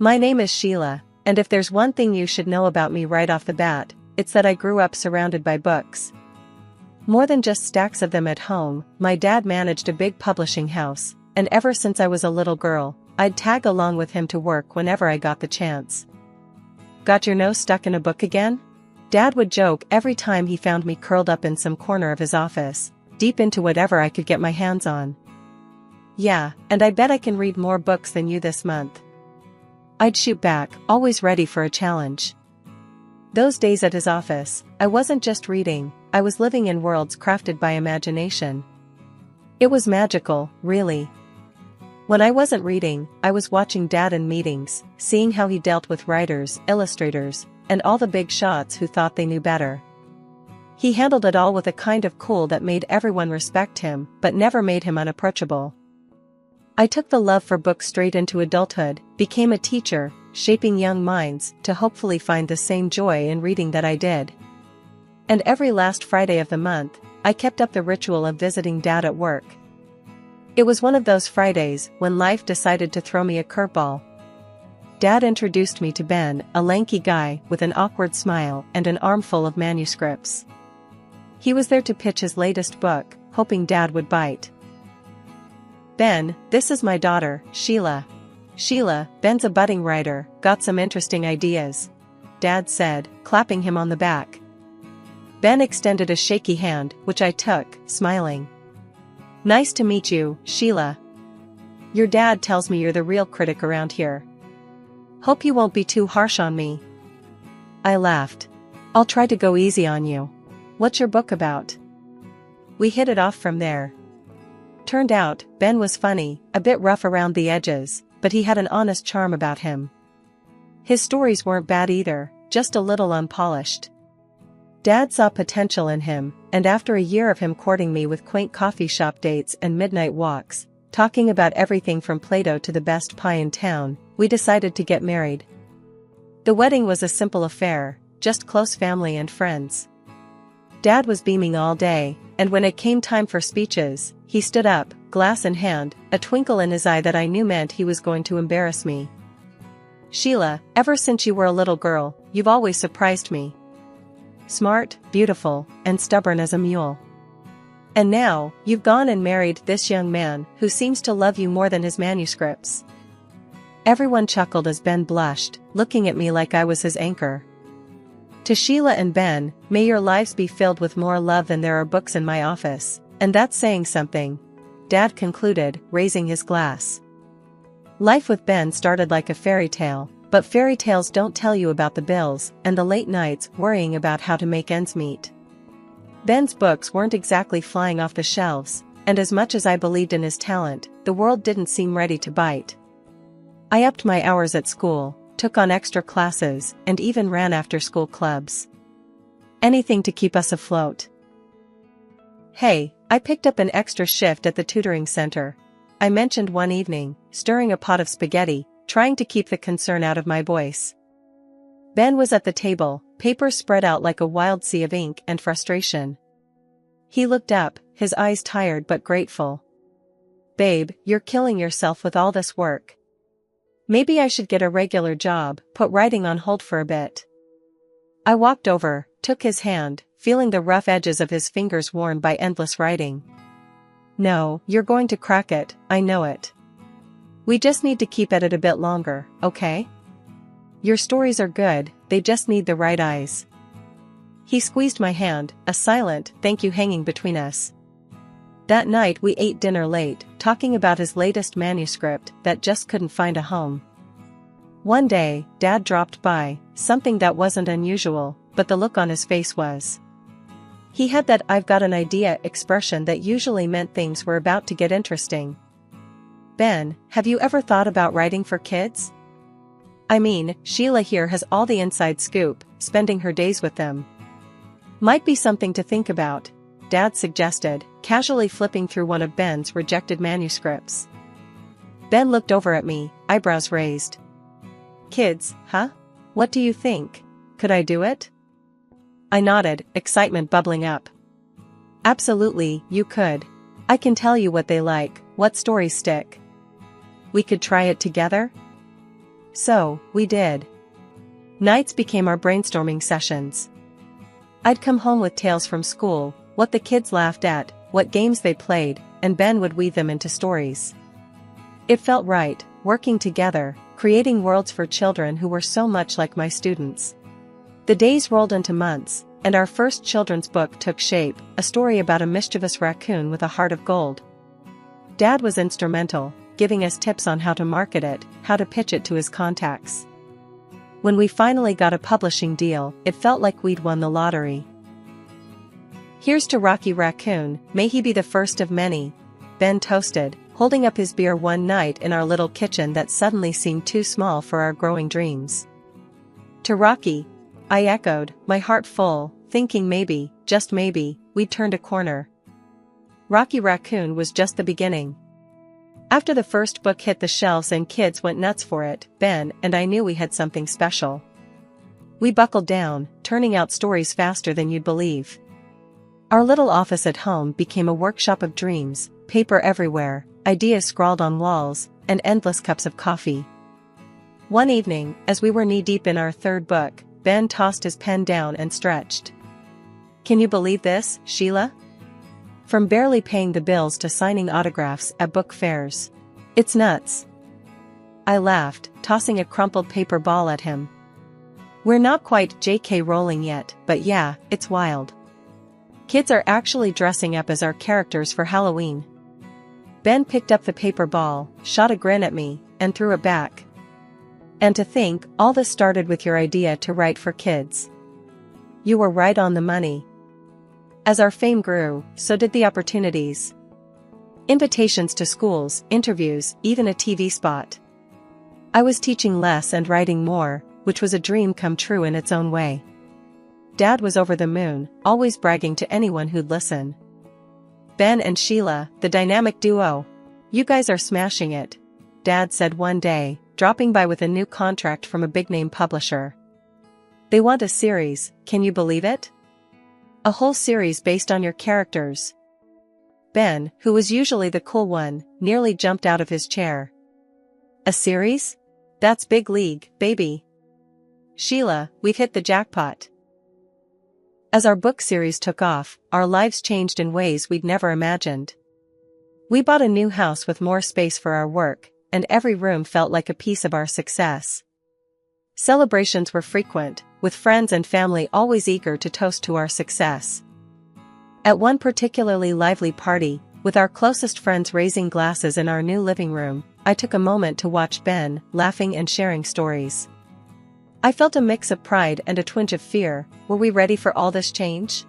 My name is Sheila, and if there's one thing you should know about me right off the bat, it's that I grew up surrounded by books. More than just stacks of them at home, my dad managed a big publishing house, and ever since I was a little girl, I'd tag along with him to work whenever I got the chance. Got your nose stuck in a book again? Dad would joke every time he found me curled up in some corner of his office, deep into whatever I could get my hands on. Yeah, and I bet I can read more books than you this month. I'd shoot back, always ready for a challenge. Those days at his office, I wasn't just reading, I was living in worlds crafted by imagination. It was magical, really. When I wasn't reading, I was watching Dad in meetings, seeing how he dealt with writers, illustrators, and all the big shots who thought they knew better. He handled it all with a kind of cool that made everyone respect him, but never made him unapproachable. I took the love for books straight into adulthood, became a teacher, shaping young minds to hopefully find the same joy in reading that I did. And every last Friday of the month, I kept up the ritual of visiting Dad at work. It was one of those Fridays when life decided to throw me a curveball. Dad introduced me to Ben, a lanky guy with an awkward smile and an armful of manuscripts. He was there to pitch his latest book, hoping Dad would bite. Ben, this is my daughter, Sheila. Sheila, Ben's a budding writer, got some interesting ideas, Dad said, clapping him on the back. Ben extended a shaky hand, which I took, smiling. Nice to meet you, Sheila. Your dad tells me you're the real critic around here. Hope you won't be too harsh on me. I laughed. I'll try to go easy on you. What's your book about? We hit it off from there. Turned out, Ben was funny, a bit rough around the edges, but he had an honest charm about him. His stories weren't bad either, just a little unpolished. Dad saw potential in him, and after a year of him courting me with quaint coffee shop dates and midnight walks, talking about everything from Play-Doh to the best pie in town, we decided to get married. The wedding was a simple affair, just close family and friends. Dad was beaming all day, and when it came time for speeches, he stood up, glass in hand, a twinkle in his eye that I knew meant he was going to embarrass me. Sheila, ever since you were a little girl, you've always surprised me. Smart, beautiful, and stubborn as a mule. And now, you've gone and married this young man who seems to love you more than his manuscripts. Everyone chuckled as Ben blushed, looking at me like I was his anchor. To Sheila and Ben, may your lives be filled with more love than there are books in my office, and that's saying something, Dad concluded, raising his glass. Life with Ben started like a fairy tale, but fairy tales don't tell you about the bills and the late nights worrying about how to make ends meet. Ben's books weren't exactly flying off the shelves, and as much as I believed in his talent, the world didn't seem ready to bite. I upped my hours at school, took on extra classes, and even ran after-school clubs. Anything to keep us afloat. Hey, I picked up an extra shift at the tutoring center, I mentioned one evening, stirring a pot of spaghetti, trying to keep the concern out of my voice. Ben was at the table, papers spread out like a wild sea of ink and frustration. He looked up, his eyes tired but grateful. Babe, you're killing yourself with all this work. Maybe I should get a regular job, put writing on hold for a bit. I walked over, took his hand, feeling the rough edges of his fingers worn by endless writing. No, you're going to crack it, I know it. We just need to keep at it a bit longer, okay? Your stories are good, they just need the right eyes. He squeezed my hand, a silent thank you hanging between us. That night we ate dinner late, talking about his latest manuscript that just couldn't find a home. One day, Dad dropped by, something that wasn't unusual, but the look on his face was. He had that "I've got an idea" expression that usually meant things were about to get interesting. Ben, have you ever thought about writing for kids? I mean, Sheila here has all the inside scoop, spending her days with them. Might be something to think about, Dad suggested, casually flipping through one of Ben's rejected manuscripts. Ben looked over at me, eyebrows raised. Kids, huh? What do you think? Could I do it? I nodded, excitement bubbling up. Absolutely, you could. I can tell you what they like, what stories stick. We could try it together? So, we did. Nights became our brainstorming sessions. I'd come home with tales from school, what the kids laughed at, what games they played, and Ben would weave them into stories. It felt right, working together, creating worlds for children who were so much like my students. The days rolled into months, and our first children's book took shape, a story about a mischievous raccoon with a heart of gold. Dad was instrumental, giving us tips on how to market it, how to pitch it to his contacts. When we finally got a publishing deal, it felt like we'd won the lottery. "Here's to Rocky Raccoon, may he be the first of many," Ben toasted, holding up his beer one night in our little kitchen that suddenly seemed too small for our growing dreams. "To Rocky," I echoed, my heart full, thinking maybe, just maybe, we'd turned a corner. Rocky Raccoon was just the beginning. After the first book hit the shelves and kids went nuts for it, Ben and I knew we had something special. We buckled down, turning out stories faster than you'd believe. Our little office at home became a workshop of dreams, paper everywhere, ideas scrawled on walls, and endless cups of coffee. One evening, as we were knee-deep in our third book, Ben tossed his pen down and stretched. "Can you believe this, Sheila? From barely paying the bills to signing autographs at book fairs. It's nuts." I laughed, tossing a crumpled paper ball at him. "We're not quite J.K. Rowling yet, but yeah, it's wild. Kids are actually dressing up as our characters for Halloween." Ben picked up the paper ball, shot a grin at me, and threw it back. "And to think, all this started with your idea to write for kids. You were right on the money." As our fame grew, so did the opportunities. Invitations to schools, interviews, even a TV spot. I was teaching less and writing more, which was a dream come true in its own way. Dad was over the moon, always bragging to anyone who'd listen. "Ben and Sheila, the dynamic duo. You guys are smashing it," Dad said one day, dropping by with a new contract from a big-name publisher. "They want a series, can you believe it? A whole series based on your characters." Ben, who was usually the cool one, nearly jumped out of his chair. "A series? That's big league, baby. Sheila, we've hit the jackpot." As our book series took off, our lives changed in ways we'd never imagined. We bought a new house with more space for our work, and every room felt like a piece of our success. Celebrations were frequent, with friends and family always eager to toast to our success. At one particularly lively party, with our closest friends raising glasses in our new living room, I took a moment to watch Ben, laughing and sharing stories. I felt a mix of pride and a twinge of fear. Were we ready for all this change?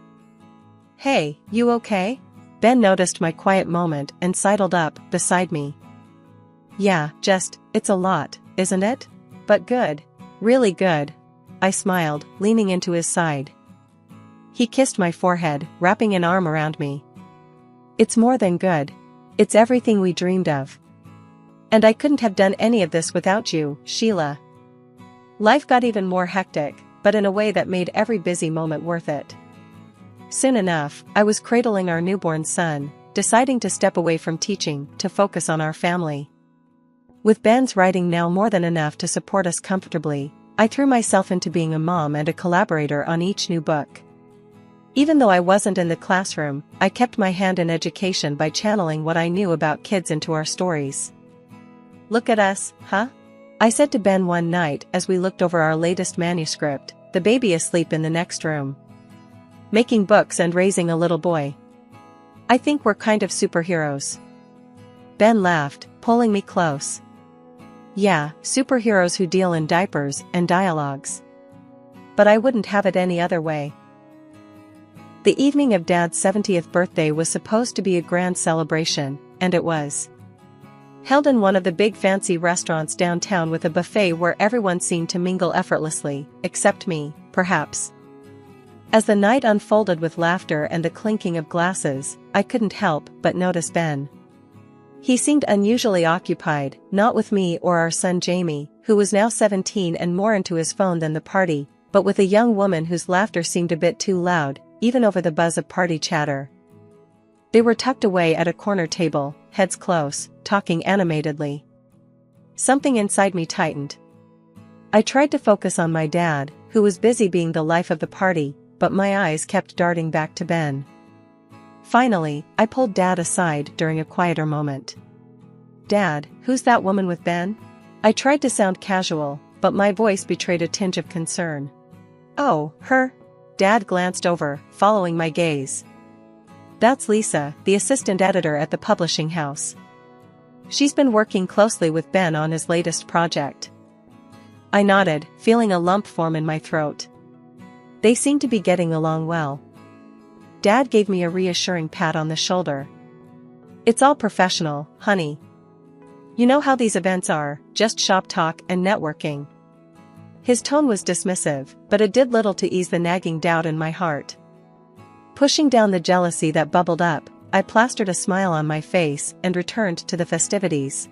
"Hey, you okay?" Ben noticed my quiet moment and sidled up beside me. "Yeah, it's a lot, isn't it? But good. Really good." I smiled, leaning into his side. He kissed my forehead, wrapping an arm around me. "It's more than good. It's everything we dreamed of. And I couldn't have done any of this without you, Sheila." Life got even more hectic, but in a way that made every busy moment worth it. Soon enough, I was cradling our newborn son, deciding to step away from teaching to focus on our family. With Ben's writing now more than enough to support us comfortably, I threw myself into being a mom and a collaborator on each new book. Even though I wasn't in the classroom, I kept my hand in education by channeling what I knew about kids into our stories. "Look at us, huh?" I said to Ben one night as we looked over our latest manuscript, the baby asleep in the next room. "Making books and raising a little boy. I think we're kind of superheroes." Ben laughed, pulling me close. "Yeah, superheroes who deal in diapers and dialogues. But I wouldn't have it any other way." The evening of Dad's 70th birthday was supposed to be a grand celebration, and it was. Held in one of the big fancy restaurants downtown with a buffet where everyone seemed to mingle effortlessly, except me, perhaps. As the night unfolded with laughter and the clinking of glasses, I couldn't help but notice Ben. He seemed unusually occupied, not with me or our son Jamie, who was now 17 and more into his phone than the party, but with a young woman whose laughter seemed a bit too loud, even over the buzz of party chatter. They were tucked away at a corner table, heads close, talking animatedly. Something inside me tightened. I tried to focus on my dad, who was busy being the life of the party, but my eyes kept darting back to Ben. Finally, I pulled Dad aside during a quieter moment. "Dad, who's that woman with Ben?" I tried to sound casual, but my voice betrayed a tinge of concern. "Oh, her?" Dad glanced over, following my gaze. "That's Lisa, the assistant editor at the publishing house. She's been working closely with Ben on his latest project." I nodded, feeling a lump form in my throat. They seemed to be getting along well. Dad gave me a reassuring pat on the shoulder. "It's all professional, honey. You know how these events are, just shop talk and networking." His tone was dismissive, but it did little to ease the nagging doubt in my heart. Pushing down the jealousy that bubbled up, I plastered a smile on my face and returned to the festivities.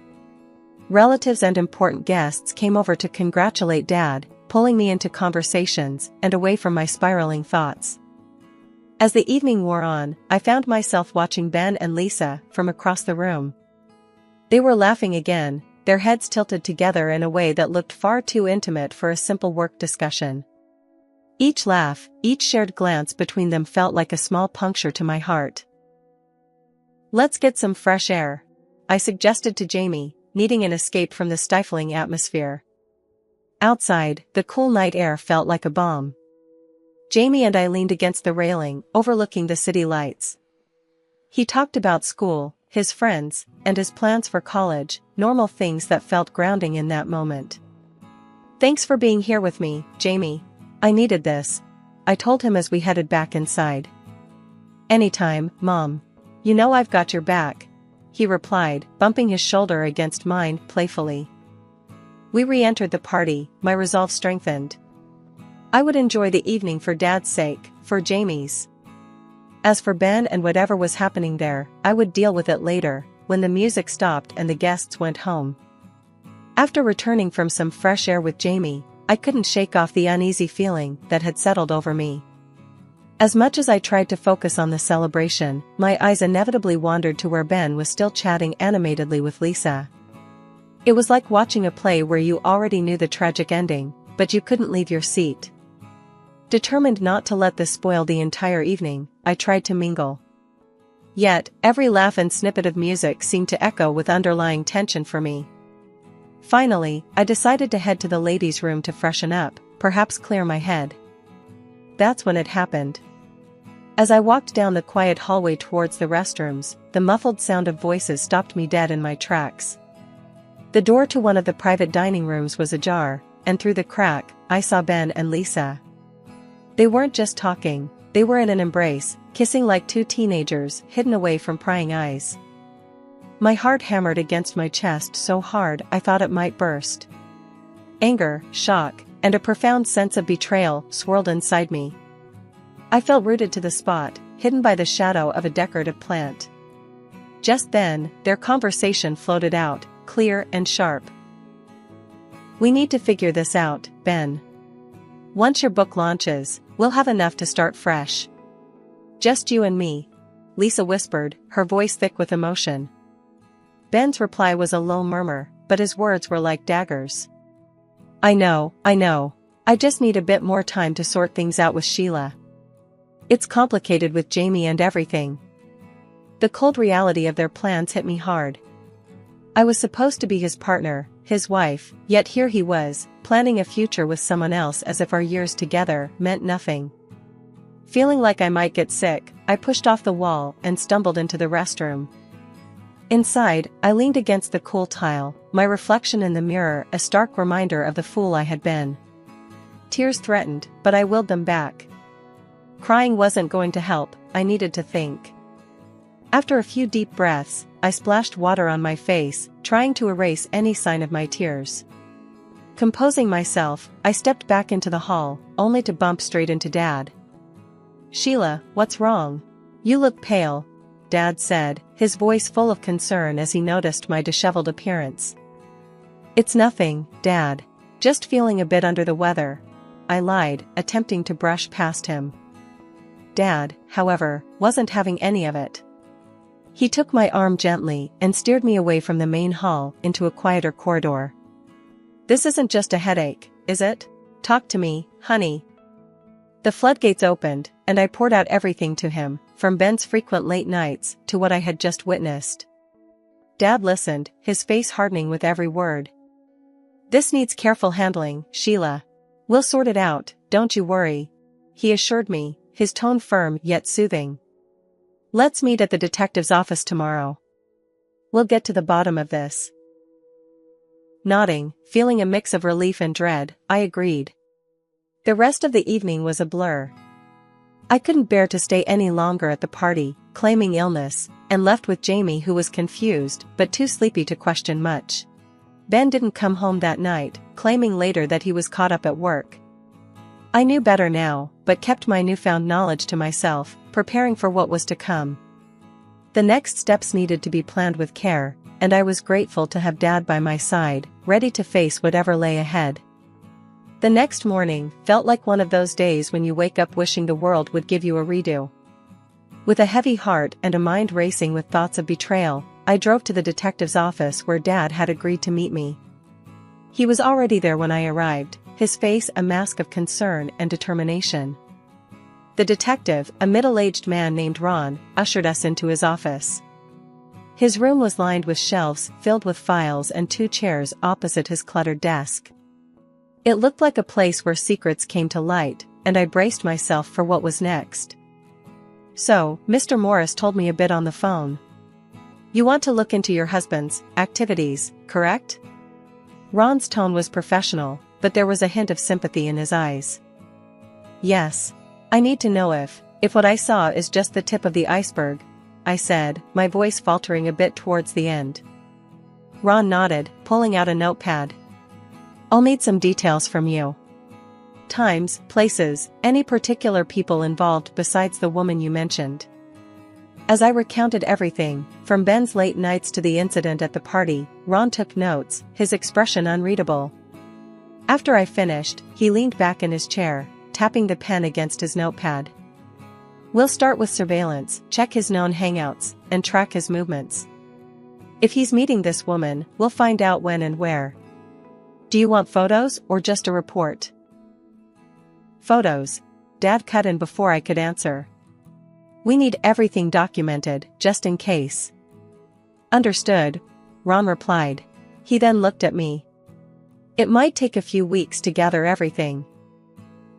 Relatives and important guests came over to congratulate Dad, pulling me into conversations and away from my spiraling thoughts. As the evening wore on, I found myself watching Ben and Lisa from across the room. They were laughing again, their heads tilted together in a way that looked far too intimate for a simple work discussion. Each laugh, each shared glance between them felt like a small puncture to my heart. "Let's get some fresh air," I suggested to Jamie, needing an escape from the stifling atmosphere. Outside, the cool night air felt like a balm. Jamie and I leaned against the railing, overlooking the city lights. He talked about school, his friends, and his plans for college, normal things that felt grounding in that moment. "Thanks for being here with me, Jamie. I needed this," I told him as we headed back inside. "Anytime, Mom. You know I've got your back," he replied, bumping his shoulder against mine playfully. We re-entered the party, my resolve strengthened. I would enjoy the evening for Dad's sake, for Jamie's. As for Ben and whatever was happening there, I would deal with it later, when the music stopped and the guests went home. After returning from some fresh air with Jamie, I couldn't shake off the uneasy feeling that had settled over me. As much as I tried to focus on the celebration, my eyes inevitably wandered to where Ben was still chatting animatedly with Lisa. It was like watching a play where you already knew the tragic ending, but you couldn't leave your seat. Determined not to let this spoil the entire evening, I tried to mingle. Yet, every laugh and snippet of music seemed to echo with underlying tension for me. Finally, I decided to head to the ladies' room to freshen up, perhaps clear my head. That's when it happened. As I walked down the quiet hallway towards the restrooms, the muffled sound of voices stopped me dead in my tracks. The door to one of the private dining rooms was ajar, and through the crack, I saw Ben and Lisa. They weren't just talking, they were in an embrace, kissing like two teenagers hidden away from prying eyes. My heart hammered against my chest so hard I thought it might burst. Anger, shock, and a profound sense of betrayal swirled inside me. I felt rooted to the spot, hidden by the shadow of a decorative plant. Just then, their conversation floated out, clear and sharp. "We need to figure this out, Ben. Once your book launches, we'll have enough to start fresh. Just you and me," Lisa whispered, her voice thick with emotion. Ben's reply was a low murmur, but his words were like daggers. I know. I just need a bit more time to sort things out with Sheila. It's complicated with Jamie and everything." The cold reality of their plans hit me hard. I was supposed to be his partner, his wife, yet here he was, planning a future with someone else as if our years together meant nothing. Feeling like I might get sick, I pushed off the wall and stumbled into the restroom. Inside, I leaned against the cool tile, my reflection in the mirror a stark reminder of the fool I had been. Tears threatened, but I willed them back. Crying wasn't going to help, I needed to think. After a few deep breaths, I splashed water on my face, trying to erase any sign of my tears. Composing myself, I stepped back into the hall, only to bump straight into Dad. "Sheila, what's wrong? You look pale," Dad said, his voice full of concern as he noticed my disheveled appearance. "It's nothing, Dad. Just feeling a bit under the weather," I lied, attempting to brush past him. Dad, however, wasn't having any of it. He took my arm gently and steered me away from the main hall into a quieter corridor. "This isn't just a headache," is it? Talk to me, honey. The floodgates opened, and I poured out everything to him, from Ben's frequent late nights to what I had just witnessed. Dad listened, his face hardening with every word. "This needs careful handling, Sheila. We'll sort it out, don't you worry," he assured me, his tone firm yet soothing. "Let's meet at the detective's office tomorrow. We'll get to the bottom of this." Nodding, feeling a mix of relief and dread, I agreed. The rest of the evening was a blur. I couldn't bear to stay any longer at the party, claiming illness, and left with Jamie, who was confused but too sleepy to question much. Ben didn't come home that night, claiming later that he was caught up at work. I knew better now, but kept my newfound knowledge to myself, preparing for what was to come. The next steps needed to be planned with care, and I was grateful to have Dad by my side, ready to face whatever lay ahead. The next morning felt like one of those days when you wake up wishing the world would give you a redo. With a heavy heart and a mind racing with thoughts of betrayal, I drove to the detective's office where Dad had agreed to meet me. He was already there when I arrived, his face a mask of concern and determination. The detective, a middle-aged man named Ron, ushered us into his office. His room was lined with shelves filled with files and 2 chairs opposite his cluttered desk. It looked like a place where secrets came to light, and I braced myself for what was next. "So, Mr. Morris told me a bit on the phone. You want to look into your husband's activities, correct?" Ron's tone was professional, but there was a hint of sympathy in his eyes. "Yes. I need to know if what I saw is just the tip of the iceberg," I said, my voice faltering a bit towards the end. Ron nodded, pulling out a notepad. "I'll need some details from you. Times, places, any particular people involved besides the woman you mentioned." As I recounted everything, from Ben's late nights to the incident at the party, Ron took notes, his expression unreadable. After I finished, he leaned back in his chair, tapping the pen against his notepad. "We'll start with surveillance, check his known hangouts, and track his movements. If he's meeting this woman, we'll find out when and where. Do you want photos or just a report?" "Photos," Dad cut in before I could answer. "We need everything documented, just in case." "Understood," Ron replied. He then looked at me. "It might take a few weeks to gather everything.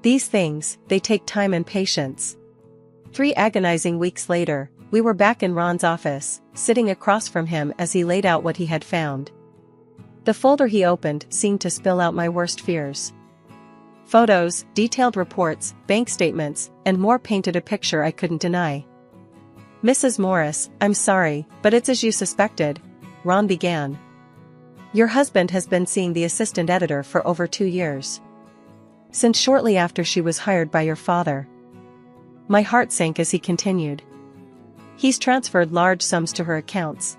These things, they take time and patience." 3 agonizing weeks later, we were back in Ron's office, sitting across from him as he laid out what he had found. The folder he opened seemed to spill out my worst fears. Photos, detailed reports, bank statements, and more painted a picture I couldn't deny. "Mrs. Morris, I'm sorry, but it's as you suspected," Ron began. "Your husband has been seeing the assistant editor for over 2 years. Since shortly after she was hired by your father." My heart sank as he continued. "He's transferred large sums to her accounts.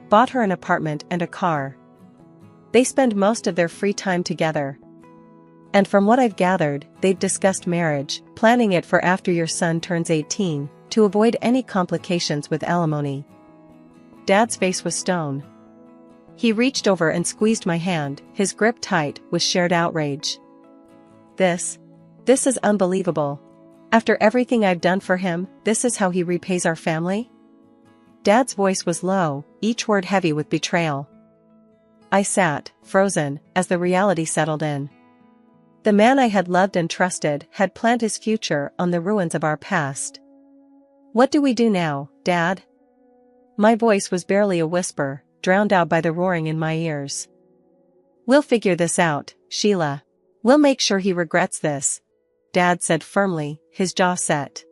Bought her an apartment and a car. They spend most of their free time together. And from what I've gathered, they've discussed marriage, planning it for after your son turns 18, to avoid any complications with alimony." Dad's face was stone. He reached over and squeezed my hand, his grip tight with shared outrage. This is unbelievable. After everything I've done for him, this is how he repays our family?" Dad's voice was low, each word heavy with betrayal. I sat, frozen, as the reality settled in. The man I had loved and trusted had planned his future on the ruins of our past. "What do we do now, Dad?" My voice was barely a whisper, drowned out by the roaring in my ears. "We'll figure this out, Sheila. We'll make sure he regrets this," Dad said firmly, his jaw set.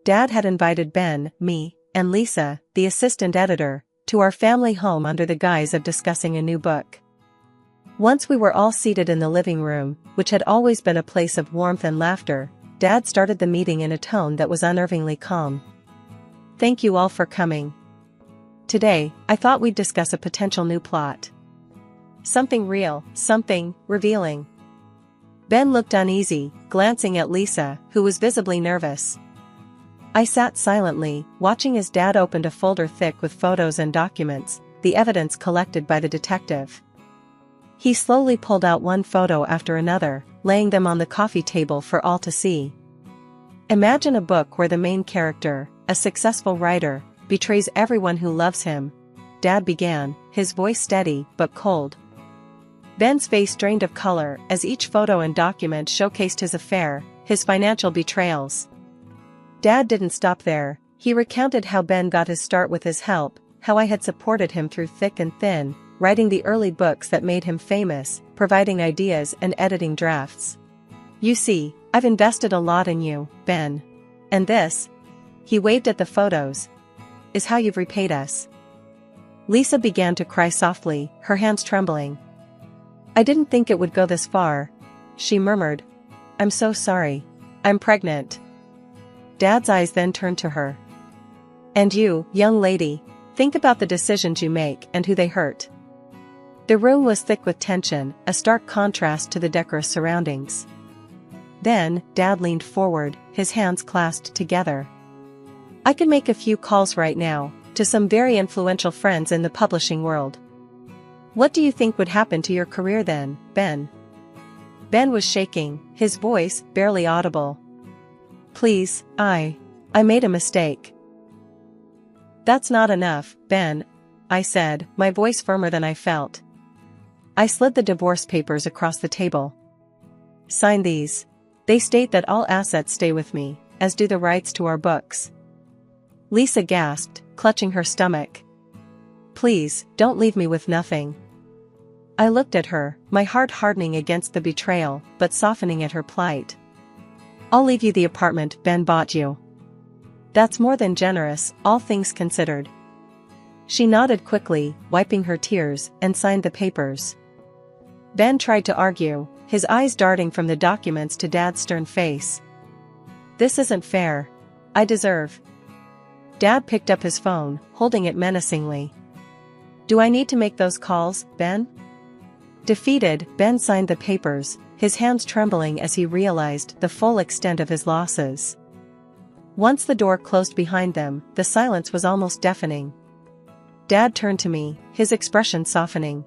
Dad had invited Ben, me, and Lisa, the assistant editor, to our family home under the guise of discussing a new book. Once we were all seated in the living room, which had always been a place of warmth and laughter, Dad started the meeting in a tone that was unnervingly calm. "Thank you all for coming. Today, I thought we'd discuss a potential new plot. Something real, something revealing." Ben looked uneasy, glancing at Lisa, who was visibly nervous. I sat silently, watching as Dad opened a folder thick with photos and documents, the evidence collected by the detective. He slowly pulled out one photo after another, laying them on the coffee table for all to see. Imagine a book where the main character, a successful writer, betrays everyone who loves him. Dad began, his voice steady but cold. Ben's face drained of color as each photo and document showcased his affair, his financial betrayals. Dad didn't stop there. He recounted how Ben got his start with his help, how I had supported him through thick and thin, writing the early books that made him famous, providing ideas and editing drafts. You see, I've invested a lot in you, Ben. And this, he waved at the photos, is how you've repaid us. Lisa began to cry softly, her hands trembling. I didn't think it would go this far, she murmured. I'm so sorry. I'm pregnant. Dad's eyes then turned to her. And you, young lady, think about the decisions you make and who they hurt. The room was thick with tension, a stark contrast to the decorous surroundings. Then, Dad leaned forward, his hands clasped together. I could make a few calls right now, to some very influential friends in the publishing world. What do you think would happen to your career then, Ben? Ben was shaking, his voice barely audible. Please, I made a mistake. That's not enough, Ben, I said, my voice firmer than I felt. I slid the divorce papers across the table. Sign these. They state that all assets stay with me, as do the rights to our books. Lisa gasped, clutching her stomach. Please, don't leave me with nothing. I looked at her, my heart hardening against the betrayal, but softening at her plight. I'll leave you the apartment Ben bought you. That's more than generous, all things considered. She nodded quickly, wiping her tears, and signed the papers. Ben tried to argue, his eyes darting from the documents to Dad's stern face. This isn't fair. I deserve. Dad picked up his phone, holding it menacingly. Do I need to make those calls, Ben? Defeated, Ben signed the papers, his hands trembling as he realized the full extent of his losses. Once the door closed behind them, the silence was almost deafening. Dad turned to me, his expression softening.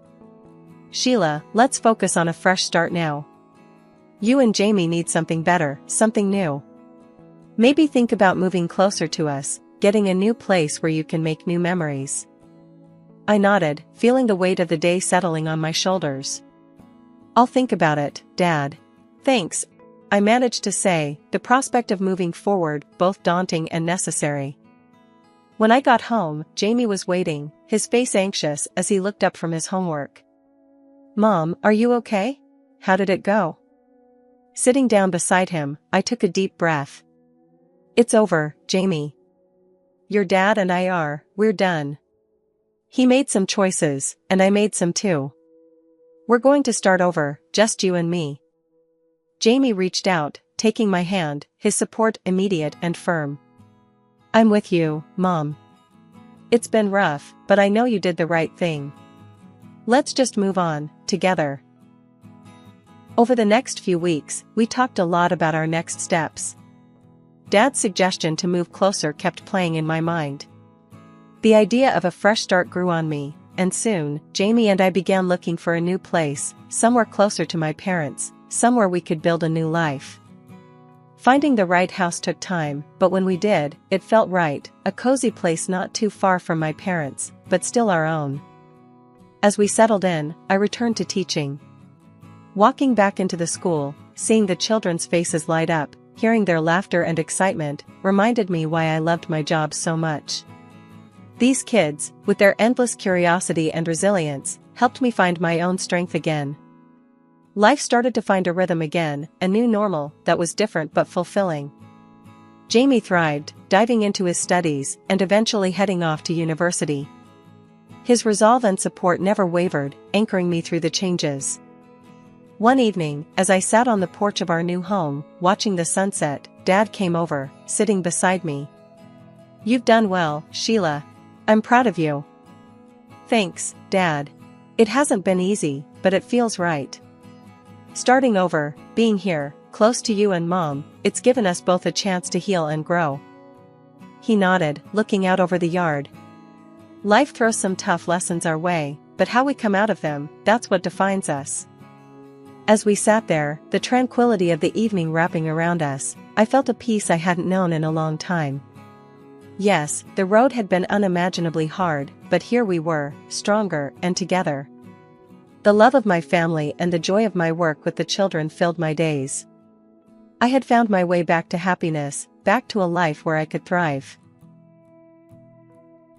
Sheila, let's focus on a fresh start now. You and Jamie need something better, something new. Maybe think about moving closer to us, getting a new place where you can make new memories. I nodded, feeling the weight of the day settling on my shoulders. I'll think about it, Dad. Thanks, I managed to say, the prospect of moving forward both daunting and necessary. When I got home, Jamie was waiting, his face anxious as he looked up from his homework. Mom, are you okay? How did it go? Sitting down beside him, I took a deep breath. It's over, Jamie. Your dad and we're done. He made some choices, and I made some too. We're going to start over, just you and me. Jamie reached out, taking my hand, his support immediate and firm. I'm with you, Mom. It's been rough, but I know you did the right thing. Let's just move on, together. Over the next few weeks, we talked a lot about our next steps. Dad's suggestion to move closer kept playing in my mind. The idea of a fresh start grew on me, and soon, Jamie and I began looking for a new place, somewhere closer to my parents, somewhere we could build a new life. Finding the right house took time, but when we did, it felt right, a cozy place not too far from my parents, but still our own. As we settled in, I returned to teaching. Walking back into the school, seeing the children's faces light up, hearing their laughter and excitement, reminded me why I loved my job so much. These kids, with their endless curiosity and resilience, helped me find my own strength again. Life started to find a rhythm again, a new normal that was different but fulfilling. Jamie thrived, diving into his studies and eventually heading off to university. His resolve and support never wavered, anchoring me through the changes. One evening, as I sat on the porch of our new home, watching the sunset, Dad came over, sitting beside me. You've done well, Sheila. I'm proud of you. Thanks, Dad. It hasn't been easy, but it feels right. Starting over, being here, close to you and Mom, it's given us both a chance to heal and grow. He nodded, looking out over the yard. Life throws some tough lessons our way, but how we come out of them, that's what defines us. As we sat there, the tranquility of the evening wrapping around us, I felt a peace I hadn't known in a long time. Yes, the road had been unimaginably hard, but here we were, stronger and together. The love of my family and the joy of my work with the children filled my days. I had found my way back to happiness, back to a life where I could thrive.